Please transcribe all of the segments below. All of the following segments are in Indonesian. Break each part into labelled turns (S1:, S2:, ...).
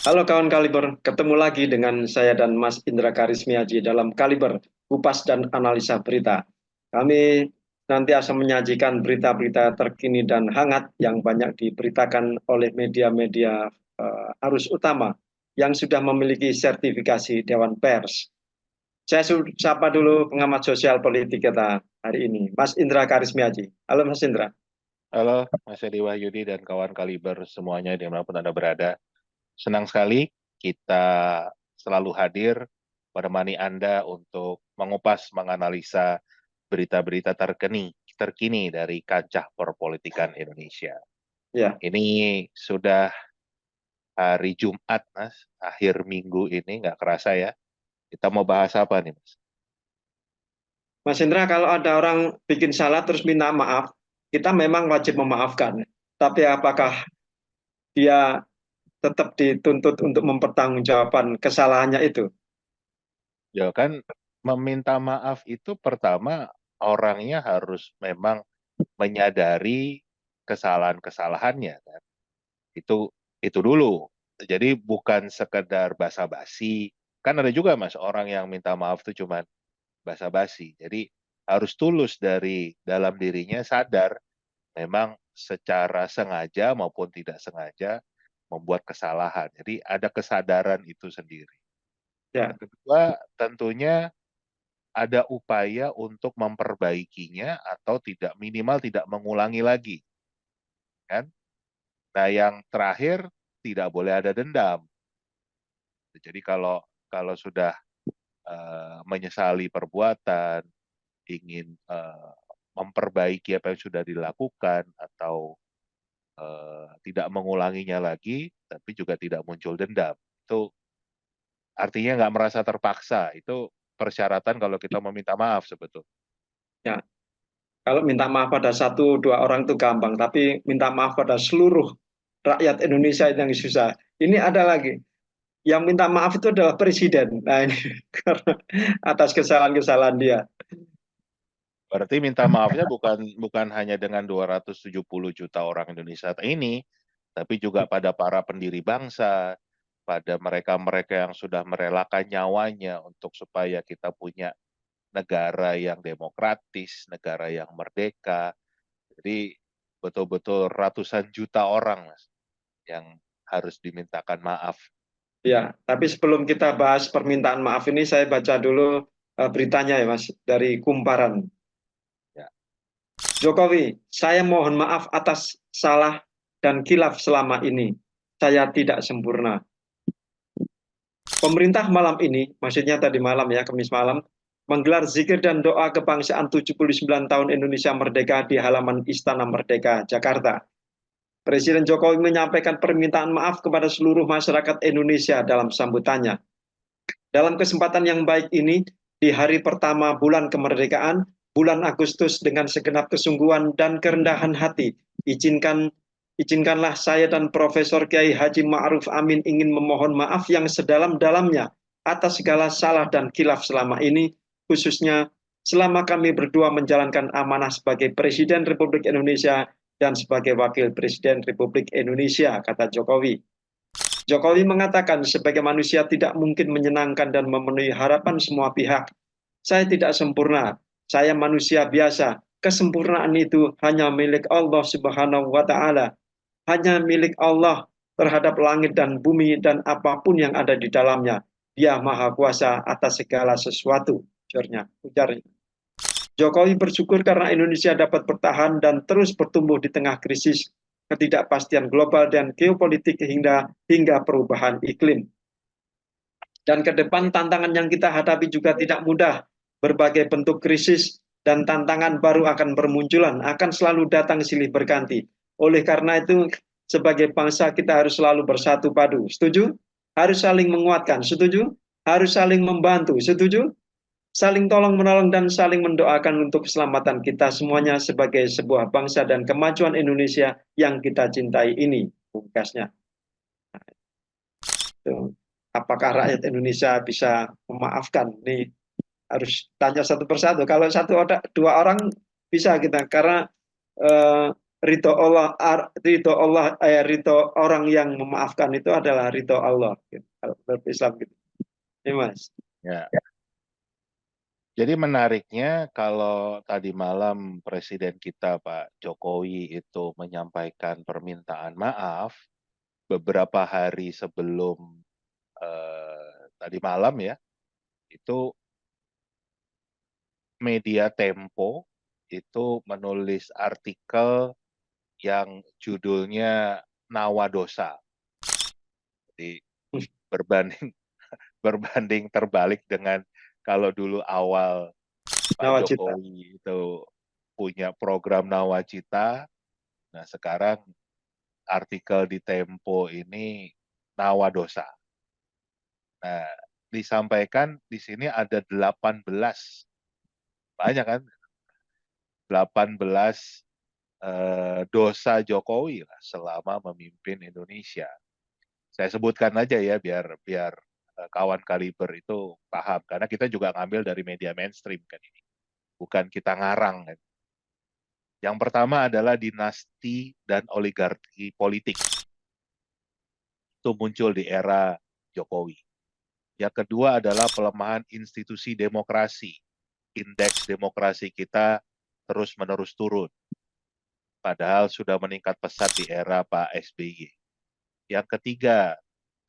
S1: Halo kawan Kaliber, ketemu lagi dengan saya dan Mas Indra Karismiaji dalam Kaliber, Kupas dan Analisa Berita. Kami nanti menyajikan berita-berita terkini dan hangat yang banyak diberitakan oleh media-media arus utama yang sudah memiliki sertifikasi Dewan Pers. Saya sapa dulu pengamat sosial politik kita hari ini, Mas Indra Karismiaji. Halo Mas Indra.
S2: Halo, Mas Edi Wahyudi dan kawan Kaliber semuanya dimanapun Anda berada. Senang sekali kita selalu hadir menemani Anda untuk mengupas, menganalisa berita-berita terkini dari kancah perpolitikan Indonesia.
S1: Ya,
S2: Ini sudah hari Jumat, Mas. Akhir minggu ini, nggak kerasa ya. Kita mau bahas apa nih, Mas?
S1: Mas Indra, kalau ada orang bikin salah terus minta maaf, kita memang wajib memaafkan. Tapi apakah dia tetap dituntut untuk mempertanggungjawabkan kesalahannya itu?
S2: Ya kan, meminta maaf itu pertama orangnya harus memang menyadari kesalahan-kesalahannya kan. Itu dulu. Jadi bukan sekedar basa-basi. Kan ada juga Mas orang yang minta maaf itu cuma basa-basi. Jadi harus tulus dari dalam dirinya sadar memang secara sengaja maupun tidak sengaja membuat kesalahan. Jadi ada kesadaran itu sendiri.
S1: Ya,
S2: Yang kedua, tentunya ada upaya untuk memperbaikinya atau tidak minimal tidak mengulangi lagi, kan? Nah, yang terakhir tidak boleh ada dendam. Jadi kalau kalau sudah menyesali perbuatan, ingin memperbaiki apa yang sudah dilakukan atau tidak mengulanginya lagi, tapi juga tidak muncul dendam. Itu artinya nggak merasa terpaksa. Itu persyaratan kalau kita meminta maaf sebetulnya.
S1: ya. Kalau minta maaf pada satu dua orang itu gampang, tapi minta maaf pada seluruh rakyat Indonesia itu yang susah. Ini ada lagi, yang minta maaf itu adalah presiden. Nah ini karena atas kesalahan-kesalahan dia.
S2: Berarti minta maafnya bukan bukan hanya dengan 270 juta orang Indonesia ini, tapi juga pada para pendiri bangsa, pada mereka-mereka yang sudah merelakan nyawanya untuk supaya kita punya negara yang demokratis, negara yang merdeka. Jadi betul-betul ratusan juta orang, Mas, yang harus dimintakan maaf.
S1: Ya, tapi sebelum kita bahas permintaan maaf ini, saya baca dulu beritanya ya Mas, dari Kumparan.
S2: Ya.
S1: Jokowi, saya mohon maaf atas salah dan kilaf selama ini. Saya tidak sempurna. Pemerintah malam ini, maksudnya tadi malam ya, Kamis malam, menggelar zikir dan doa kebangsaan 79 tahun Indonesia Merdeka di halaman Istana Merdeka, Jakarta. Presiden Jokowi menyampaikan permintaan maaf kepada seluruh masyarakat Indonesia dalam sambutannya. Dalam kesempatan yang baik ini, di hari pertama bulan kemerdekaan, bulan Agustus dengan segenap kesungguhan dan kerendahan hati, izinkanlah saya dan Profesor Kiai Haji Ma'ruf Amin ingin memohon maaf yang sedalam-dalamnya atas segala salah dan kilaf selama ini, khususnya selama kami berdua menjalankan amanah sebagai Presiden Republik Indonesia dan sebagai Wakil Presiden Republik Indonesia, kata Jokowi. Jokowi mengatakan sebagai manusia tidak mungkin menyenangkan dan memenuhi harapan semua pihak. Saya tidak sempurna, saya manusia biasa. Kesempurnaan itu hanya milik Allah Subhanahu wa taala, hanya milik Allah terhadap langit dan bumi dan apapun yang ada di dalamnya. Dia maha kuasa atas segala sesuatu, ujarnya. Jokowi bersyukur karena Indonesia dapat bertahan dan terus bertumbuh di tengah krisis, ketidakpastian global dan geopolitik hingga perubahan iklim. Dan ke depan tantangan yang kita hadapi juga tidak mudah. Berbagai bentuk krisis dan tantangan baru akan bermunculan, akan selalu datang silih berganti. Oleh karena itu, sebagai bangsa kita harus selalu bersatu padu. Setuju? Harus saling menguatkan. Setuju? Harus saling membantu. Setuju? Saling tolong menolong dan saling mendoakan untuk keselamatan kita semuanya sebagai sebuah bangsa dan kemajuan Indonesia yang kita cintai ini, pungkasnya. Apakah rakyat Indonesia bisa memaafkan? Ini harus tanya satu persatu. Kalau dua orang bisa kita, karena ridho Allah, ridho orang yang memaafkan itu adalah ridho Allah. Gitu. Kalau menurut Islam gitu. Ini Mas.
S2: Ya. Jadi menariknya kalau tadi malam Presiden kita Pak Jokowi itu menyampaikan permintaan maaf beberapa hari sebelum tadi malam ya, itu media Tempo itu menulis artikel yang judulnya Nawadosa. Jadi berbanding berbanding terbalik dengan kalau dulu awal Pak
S1: Nawacita.
S2: Jokowi itu punya program Nawacita. Nah, sekarang artikel di Tempo ini Nawadosa. Nah, disampaikan di sini ada 18, banyak kan? 18 dosa Jokowi lah selama memimpin Indonesia. Saya sebutkan aja ya biar biar kawan kaliber itu paham karena kita juga ngambil dari media mainstream kan ini. Bukan kita ngarang kan. Yang pertama adalah dinasti dan oligarki politik. Itu muncul di era Jokowi. Yang kedua adalah pelemahan institusi demokrasi. Indeks demokrasi kita terus-menerus turun. Padahal sudah meningkat pesat di era Pak SBY. Yang ketiga,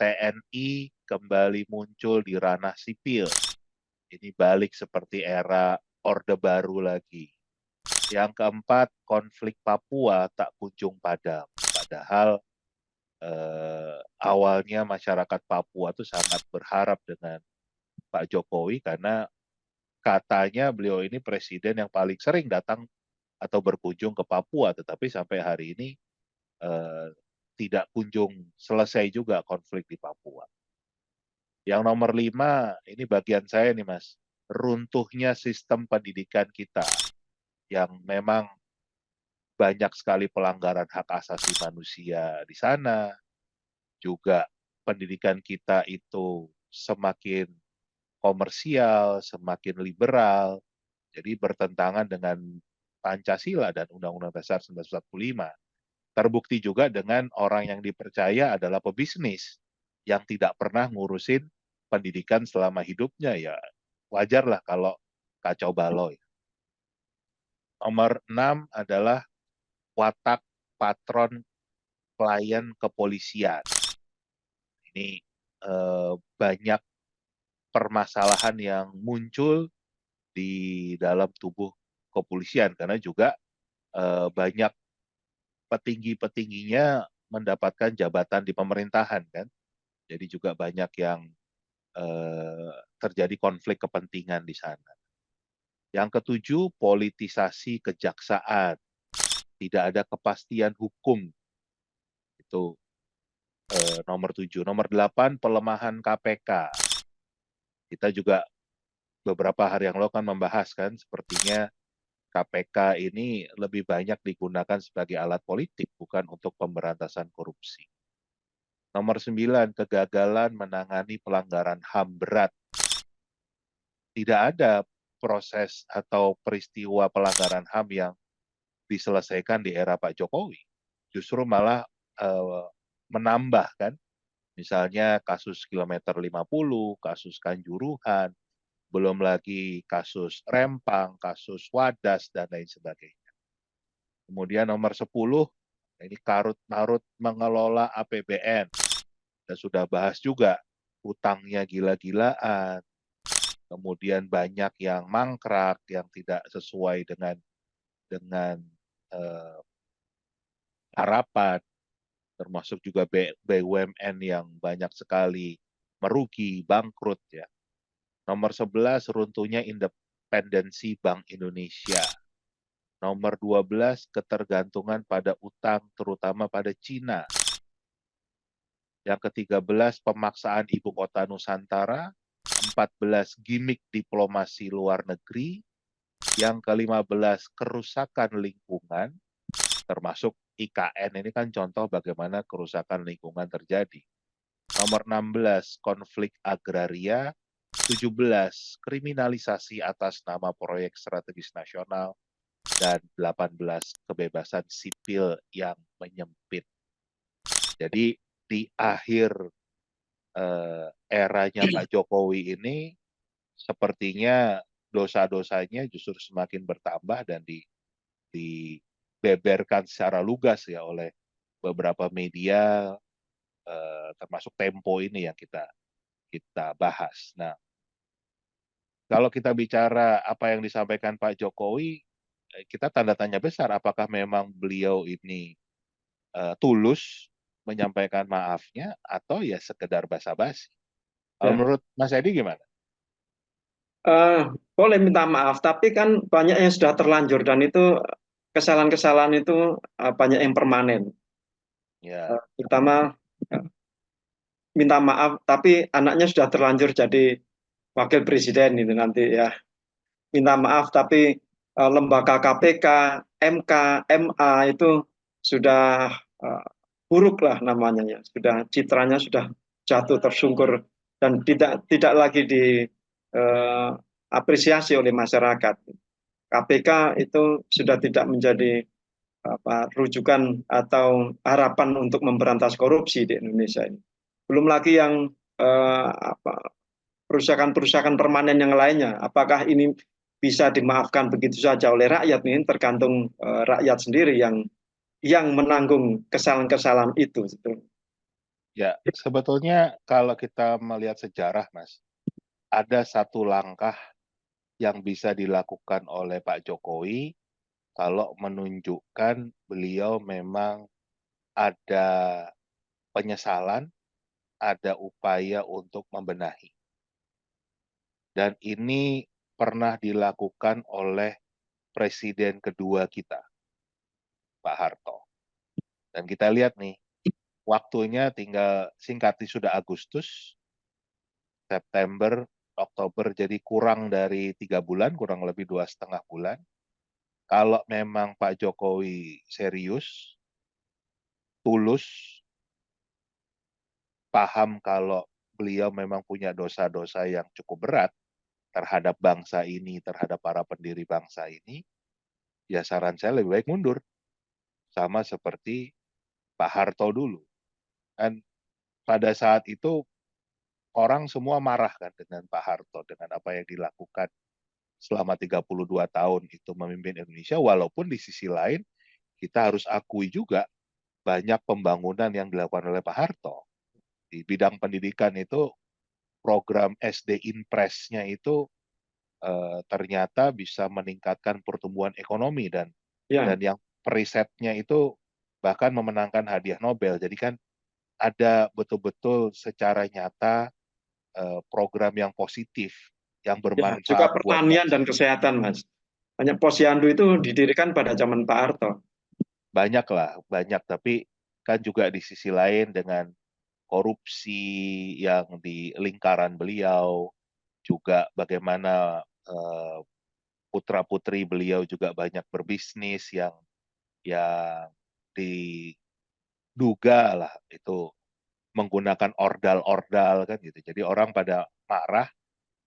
S2: TNI kembali muncul di ranah sipil. Ini balik seperti era Orde Baru lagi. Yang keempat, konflik Papua tak kunjung padam. Padahal awalnya masyarakat Papua itu sangat berharap dengan Pak Jokowi karena katanya beliau ini presiden yang paling sering datang atau berkunjung ke Papua, tetapi sampai hari ini tidak kunjung selesai juga konflik di Papua. Yang nomor 5, ini bagian saya nih Mas, runtuhnya sistem pendidikan kita yang memang banyak sekali pelanggaran hak asasi manusia di sana, juga pendidikan kita itu semakin komersial, semakin liberal, jadi bertentangan dengan Pancasila dan Undang-Undang Dasar 1945. Terbukti juga dengan orang yang dipercaya adalah pebisnis yang tidak pernah ngurusin pendidikan selama hidupnya, ya wajarlah kalau kacau balau. Nomor 6 adalah watak patron klien kepolisian. Ini banyak permasalahan yang muncul di dalam tubuh kepolisian karena juga banyak petinggi-petingginya mendapatkan jabatan di pemerintahan kan. Jadi juga banyak yang terjadi konflik kepentingan di sana. Yang ketujuh, politisasi kejaksaan. Tidak ada kepastian hukum. Itu nomor 7. Nomor 8, pelemahan KPK. Kita juga beberapa hari yang lalu kan membahas kan, sepertinya KPK ini lebih banyak digunakan sebagai alat politik, bukan untuk pemberantasan korupsi. Nomor 9, kegagalan menangani pelanggaran HAM berat. Tidak ada proses atau peristiwa pelanggaran HAM yang diselesaikan di era Pak Jokowi. Justru malah menambah kan. Misalnya kasus kilometer 50, kasus Kanjuruhan, belum lagi kasus Rempang, kasus Wadas, dan lain sebagainya. Kemudian nomor 10, ini karut-marut mengelola APBN. Kita sudah bahas juga, utangnya gila-gilaan, kemudian banyak yang mangkrak, yang tidak sesuai dengan harapan, termasuk juga BUMN yang banyak sekali merugi, bangkrut ya. Nomor 11, runtuhnya independensi Bank Indonesia. Nomor 12, ketergantungan pada utang, terutama pada Cina. Yang ke-13, pemaksaan ibu kota Nusantara. 14, gimmick diplomasi luar negeri. Yang ke-15, kerusakan lingkungan, termasuk IKN. Ini kan contoh bagaimana kerusakan lingkungan terjadi. Nomor 16, konflik agraria. 17, kriminalisasi atas nama proyek strategis nasional. dan 18 kebebasan sipil yang menyempit. Jadi di akhir eranya Pak Jokowi ini sepertinya dosa-dosanya justru semakin bertambah dan dibeberkan secara lugas ya oleh beberapa media termasuk Tempo ini yang kita bahas. Nah, kalau kita bicara apa yang disampaikan Pak Jokowi, kita tanda tanya besar apakah memang beliau ini tulus menyampaikan maafnya atau ya sekedar basa-basi. Kalau
S1: Ya,
S2: menurut Mas Edi gimana?
S1: eh, boleh minta maaf, tapi kan banyak yang sudah terlanjur dan itu kesalahan-kesalahan itu banyak yang permanen.
S2: Ya,
S1: Terutama eh, minta maaf, tapi anaknya sudah terlanjur jadi wakil presiden itu nanti ya. Minta maaf, tapi lembaga KPK, MK, MA itu sudah eh, buruk lah namanya ya. Sudah citranya sudah jatuh tersungkur dan tidak lagi diapresiasi oleh masyarakat. KPK itu sudah tidak menjadi rujukan atau harapan untuk memberantas korupsi di Indonesia ini. Belum lagi yang perusakan-perusakan permanen yang lainnya. Apakah ini bisa dimaafkan begitu saja oleh rakyat ini tergantung rakyat sendiri yang menanggung kesalahan-kesalahan itu.
S2: ya, sebetulnya kalau kita melihat sejarah, Mas, ada satu langkah yang bisa dilakukan oleh Pak Jokowi kalau menunjukkan beliau memang ada penyesalan, ada upaya untuk membenahi. Dan ini pernah dilakukan oleh presiden kedua kita, Pak Harto. Dan kita lihat nih, waktunya tinggal singkati sudah Agustus, September, Oktober, jadi kurang dari 3 bulan, kurang lebih 2,5 bulan. Kalau memang Pak Jokowi serius, tulus, paham kalau beliau memang punya dosa-dosa yang cukup berat terhadap bangsa ini, terhadap para pendiri bangsa ini, ya saran saya lebih baik mundur. Sama seperti Pak Harto dulu. Dan pada saat itu orang semua marah kan dengan Pak Harto, dengan apa yang dilakukan selama 32 tahun itu memimpin Indonesia, walaupun di sisi lain kita harus akui juga banyak pembangunan yang dilakukan oleh Pak Harto. Di bidang pendidikan itu program SD Impres-nya itu ternyata bisa meningkatkan pertumbuhan ekonomi dan
S1: Ya,
S2: yang perisetnya itu bahkan memenangkan hadiah Nobel. Jadi kan ada betul-betul secara nyata program yang positif yang
S1: ya, juga
S2: bermanfaat buat
S1: pertanian
S2: bangsa.
S1: dan kesehatan, Mas. Banyak posyandu itu didirikan pada zaman Pak Harto.
S2: Banyak lah, banyak. Tapi kan juga di sisi lain dengan korupsi yang di lingkaran beliau, juga bagaimana putra-putri beliau juga banyak berbisnis yang diduga lah itu menggunakan ordal-ordal kan gitu. Jadi orang pada marah,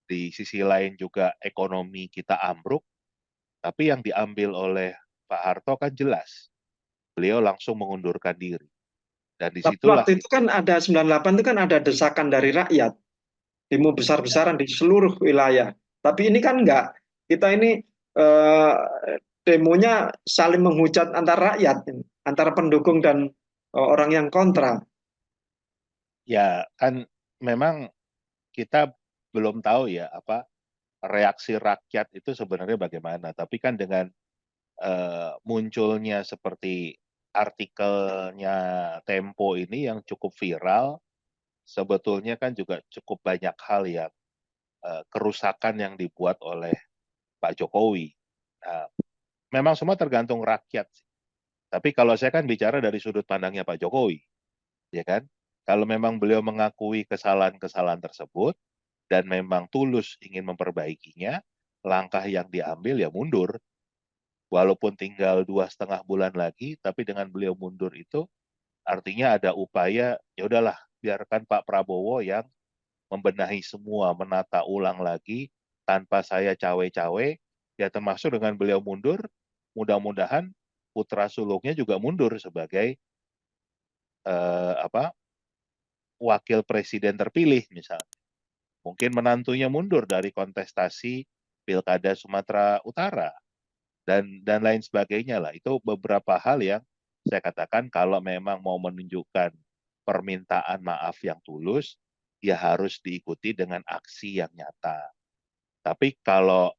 S2: di sisi lain juga ekonomi kita ambruk, tapi yang diambil oleh Pak Harto kan jelas. Beliau langsung mengundurkan diri. Dan
S1: Tapi
S2: disitulah
S1: waktu itu kan ada 98 itu kan ada desakan dari rakyat, demo
S2: ya,
S1: besar-besaran di seluruh wilayah. Tapi ini kan enggak. Kita ini eh, demonya saling menghujat antar rakyat, antara pendukung dan orang yang kontra.
S2: ya kan memang kita belum tahu ya apa reaksi rakyat itu sebenarnya bagaimana. Tapi kan dengan munculnya seperti artikelnya Tempo ini yang cukup viral, sebetulnya kan juga cukup banyak hal yang kerusakan yang dibuat oleh Pak Jokowi. Nah, memang semua tergantung rakyat. Tapi kalau saya kan bicara dari sudut pandangnya Pak Jokowi, ya kan? Kalau memang beliau mengakui kesalahan-kesalahan tersebut dan memang tulus ingin memperbaikinya, langkah yang diambil ya mundur. Walaupun tinggal 2,5 bulan lagi, tapi dengan beliau mundur itu artinya ada upaya, ya udahlah, biarkan Pak Prabowo yang membenahi semua, menata ulang lagi tanpa saya cawe-cawe, ya termasuk dengan beliau mundur, mudah-mudahan putra sulungnya juga mundur sebagai wakil presiden terpilih misalnya. Mungkin menantunya mundur dari kontestasi Pilkada Sumatera Utara dan lain sebagainya lah. Itu beberapa hal yang saya katakan kalau memang mau menunjukkan permintaan maaf yang tulus, ya harus diikuti dengan aksi yang nyata. Tapi kalau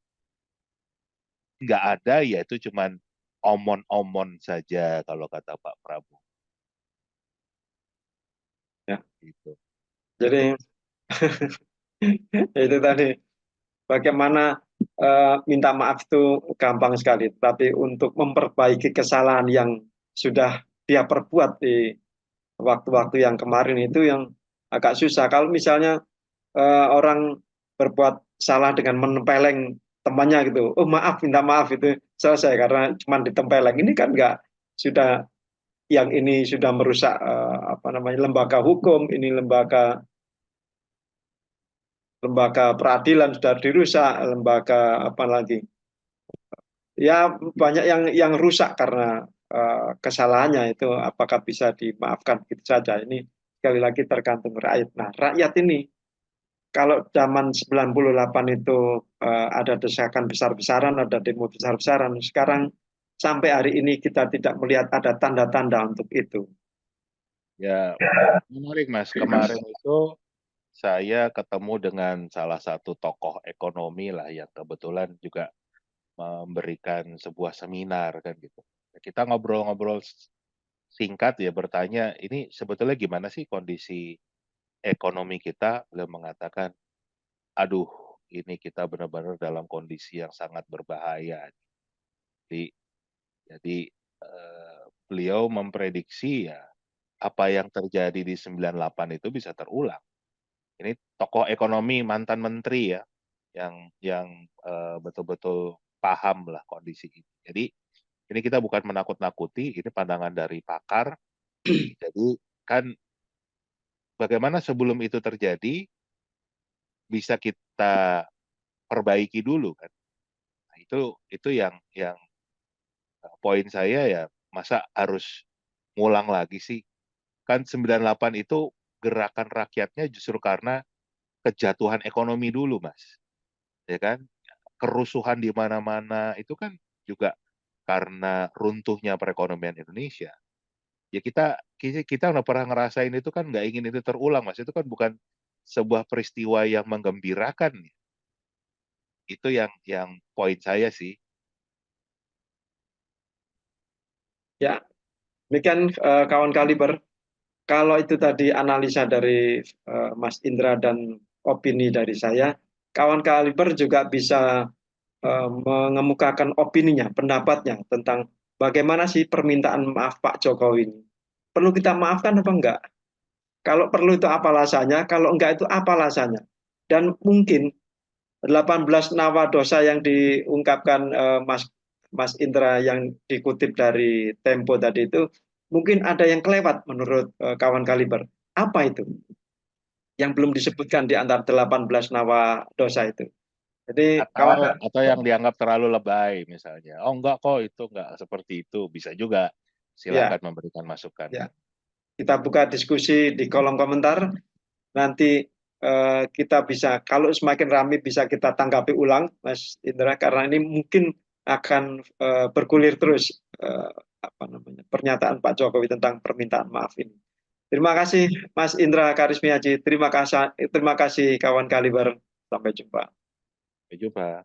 S2: nggak ada, ya itu cuman omon-omon saja kalau kata Pak Prabowo.
S1: Ya.
S2: Gitu.
S1: Jadi itu tadi bagaimana minta maaf itu gampang sekali, tapi untuk memperbaiki kesalahan yang sudah dia perbuat di waktu-waktu yang kemarin itu yang agak susah. Kalau misalnya orang berbuat salah dengan menempeleng temannya gitu, oh maaf, minta maaf itu selesai karena cuma ditempeleng. Ini kan enggak, sudah yang ini sudah merusak apa namanya lembaga hukum, ini lembaga lembaga peradilan sudah dirusak, lembaga apa lagi? Ya banyak yang rusak karena kesalahannya itu apakah bisa dimaafkan gitu saja. Ini sekali lagi tergantung rakyat. Nah, rakyat ini kalau zaman 98 itu ada desakan besar-besaran, ada demo besar-besaran. Sekarang sampai hari ini kita tidak melihat ada tanda-tanda untuk itu.
S2: Ya, menarik Mas. Kemarin itu saya ketemu dengan salah satu tokoh ekonomi lah yang kebetulan juga memberikan sebuah seminar kan gitu. Kita ngobrol-ngobrol singkat ya, bertanya ini sebetulnya gimana sih kondisi ekonomi kita. Beliau mengatakan, aduh ini kita benar-benar dalam kondisi yang sangat berbahaya. Jadi, beliau memprediksi ya apa yang terjadi di 98 itu bisa terulang. Ini tokoh ekonomi mantan menteri ya, yang betul-betul paham lah kondisi ini. Jadi ini kita bukan menakut-nakuti, ini pandangan dari pakar. Jadi kan bagaimana sebelum itu terjadi bisa kita perbaiki dulu kan. Nah, itu yang poin saya ya, masa harus ngulang lagi sih? Kan 98 itu gerakan rakyatnya justru karena kejatuhan ekonomi dulu, Mas. Ya kan? Kerusuhan di mana-mana itu kan juga karena runtuhnya perekonomian Indonesia. Ya kita udah pernah ngerasain itu kan, nggak ingin itu terulang, Mas. Itu kan bukan sebuah peristiwa yang menggembirakan. Itu yang poin saya sih.
S1: Ya, demikian kawan Kaliber. Kalau itu tadi analisa dari Mas Indra dan opini dari saya, kawan Kaliber juga bisa mengemukakan opininya, pendapatnya tentang bagaimana sih permintaan maaf Pak Jokowi ini. Perlu kita maafkan apa enggak? Kalau perlu itu apa alasannya? Kalau enggak itu apa alasannya? Dan mungkin 18 nawa dosa yang diungkapkan Mas Indra yang dikutip dari Tempo tadi itu mungkin ada yang kelewat menurut kawan Kaliber. Apa itu yang belum disebutkan di antara 18 nawa dosa itu? Jadi kawan,
S2: Atau yang dianggap terlalu lebay misalnya. Oh enggak kok, itu enggak seperti itu. Bisa juga.
S1: ya,
S2: Silakan memberikan masukan.
S1: ya, kita buka diskusi di kolom komentar. Nanti kita bisa, kalau semakin ramai bisa kita tanggapi ulang, Mas Indra, karena ini mungkin akan bergulir terus apa namanya pernyataan Pak Jokowi tentang permintaan maaf ini. Terima kasih Mas Indra Karismiaji, terima kasih kawan Kaliber, sampai jumpa.
S2: Sampai jumpa.